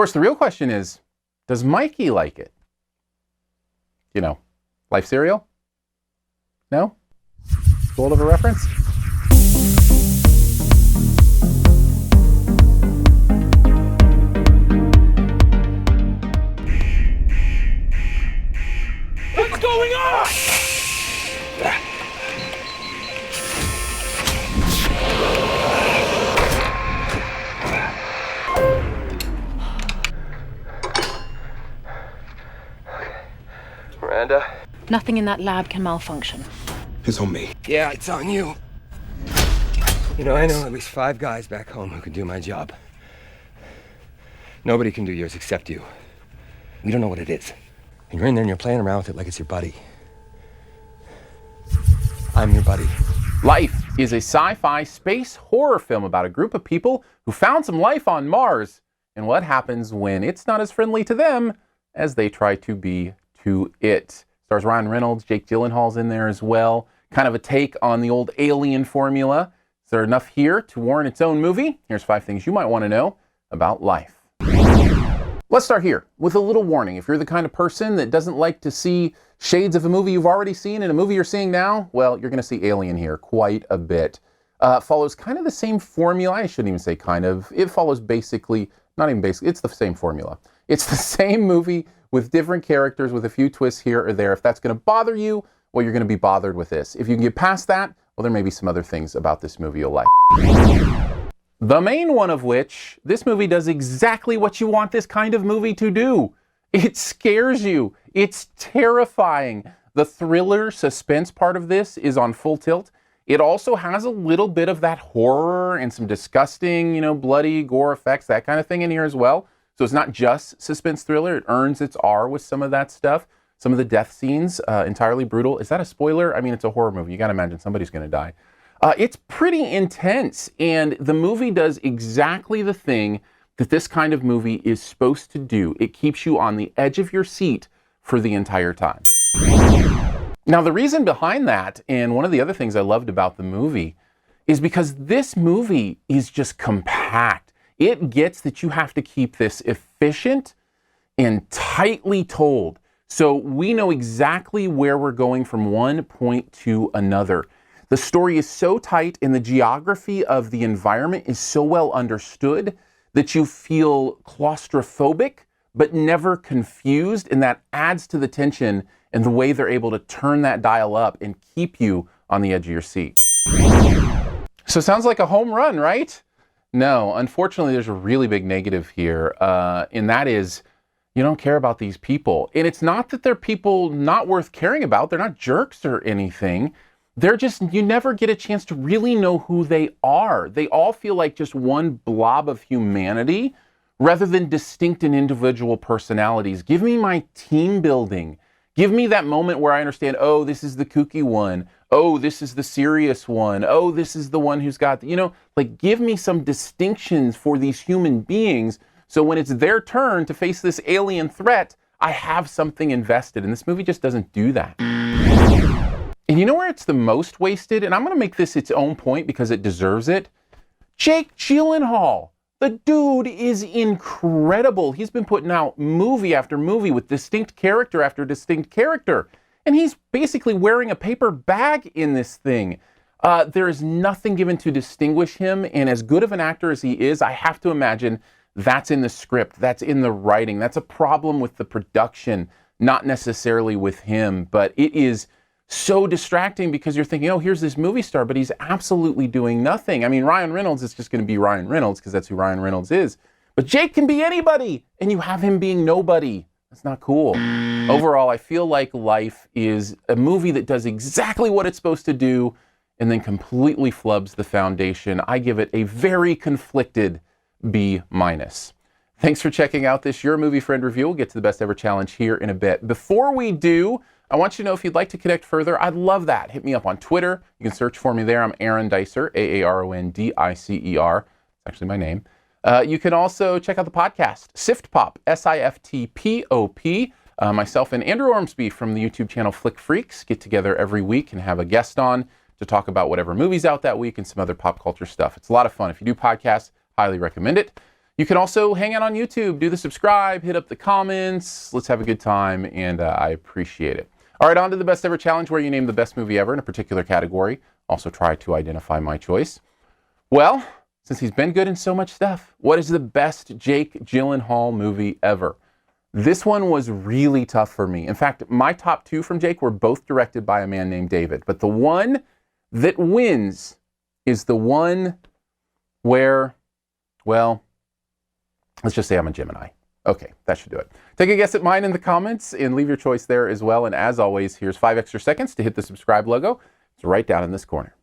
course, the real question is, does Mikey like it? You know, Life cereal? No? Too old of a reference? What's going on? Miranda? Nothing in that lab can malfunction. It's on me. Yeah, it's on you. You know, I know at least 5 guys back home who can do my job. Nobody can do yours except you. We don't know what it is. And you're in there and you're playing around with it like it's your buddy. I'm your buddy. Life is a sci-fi space horror film about a group of people who found some life on Mars and what happens when it's not as friendly to them as they try to be to it. Stars Ryan Reynolds, Jake Gyllenhaal's in there as well. Kind of a take on the old Alien formula. Is there enough here to warrant its own movie? Here's 5 things you might want to know about Life. Let's start here with a little warning. If you're the kind of person that doesn't like to see shades of a movie you've already seen in a movie you're seeing now, well, you're going to see Alien here quite a bit. Follows kind of the same formula. I shouldn't even say kind of. It follows basically, not even basically, it's the same formula. It's the same movie with different characters with a few twists here or there. If that's going to bother you, well, you're going to be bothered with this. If you can get past that, well, there may be some other things about this movie you'll like. The main one of which, this movie does exactly what you want this kind of movie to do. It scares you. It's terrifying. The thriller suspense part of this is on full tilt. It also has a little bit of that horror and some disgusting, bloody gore effects, that kind of thing in here as well. So it's not just suspense thriller. It earns its R with some of that stuff. Some of the death scenes, entirely brutal. Is that a spoiler? I mean, it's a horror movie. You got to imagine somebody's going to die. It's pretty intense, and the movie does exactly the thing that this kind of movie is supposed to do. It keeps you on the edge of your seat for the entire time. Now, the reason behind that, and one of the other things I loved about the movie, is because this movie is just compact. It gets that you have to keep this efficient and tightly told. So we know exactly where we're going from one point to another. The story is so tight and the geography of the environment is so well understood that you feel claustrophobic, but never confused. And that adds to the tension and the way they're able to turn that dial up and keep you on the edge of your seat. So sounds like a home run, right? No, unfortunately, there's a really big negative here. And that is, you don't care about these people. And it's not that they're people not worth caring about. They're not jerks or anything. They're just, you never get a chance to really know who they are. They all feel like just one blob of humanity rather than distinct and individual personalities. Give me my team building. Give me that moment where I understand, oh, this is the kooky one. Oh, this is the serious one. Oh, this is the one who's got, give me some distinctions for these human beings. So when it's their turn to face this alien threat, I have something invested. And this movie just doesn't do that. And you know where it's the most wasted? And I'm going to make this its own point because it deserves it. Jake Gyllenhaal. The dude is incredible. He's been putting out movie after movie with distinct character after distinct character. And he's basically wearing a paper bag in this thing. There is nothing given to distinguish him. And as good of an actor as he is, I have to imagine that's in the script. That's in the writing. That's a problem with the production, not necessarily with him. But it is so distracting because you're thinking, oh, here's this movie star, but he's absolutely doing nothing. I mean, Ryan Reynolds is just going to be Ryan Reynolds because that's who Ryan Reynolds is. But Jake can be anybody, and you have him being nobody. That's not cool. Overall, I feel like Life is a movie that does exactly what it's supposed to do and then completely flubs the foundation. I give it a very conflicted B-. Thanks for checking out this Your Movie Friend review. We'll get to the best ever challenge here in a bit. Before we do, I want you to know if you'd like to connect further, I'd love that. Hit me up on Twitter. You can search for me there. I'm Aaron Dicer, Aarondicer. It's actually my name. You can also check out the podcast, SiftPop, SiftPop. Myself and Andrew Ormsby from the YouTube channel Flick Freaks get together every week and have a guest on to talk about whatever movie's out that week and some other pop culture stuff. It's a lot of fun. If you do podcasts, highly recommend it. You can also hang out on YouTube, do the subscribe, hit up the comments. Let's have a good time, and I appreciate it. All right, on to the best ever challenge, where you name the best movie ever in a particular category. Also try to identify my choice. Well, since he's been good in so much stuff, what is the best Jake Gyllenhaal movie ever? This one was really tough for me. In fact, my top two from Jake were both directed by a man named David. But the one that wins is the one where, well, let's just say I'm a Gemini. Okay, that should do it. Take a guess at mine in the comments and leave your choice there as well. And as always, here's 5 extra seconds to hit the subscribe logo. It's right down in this corner.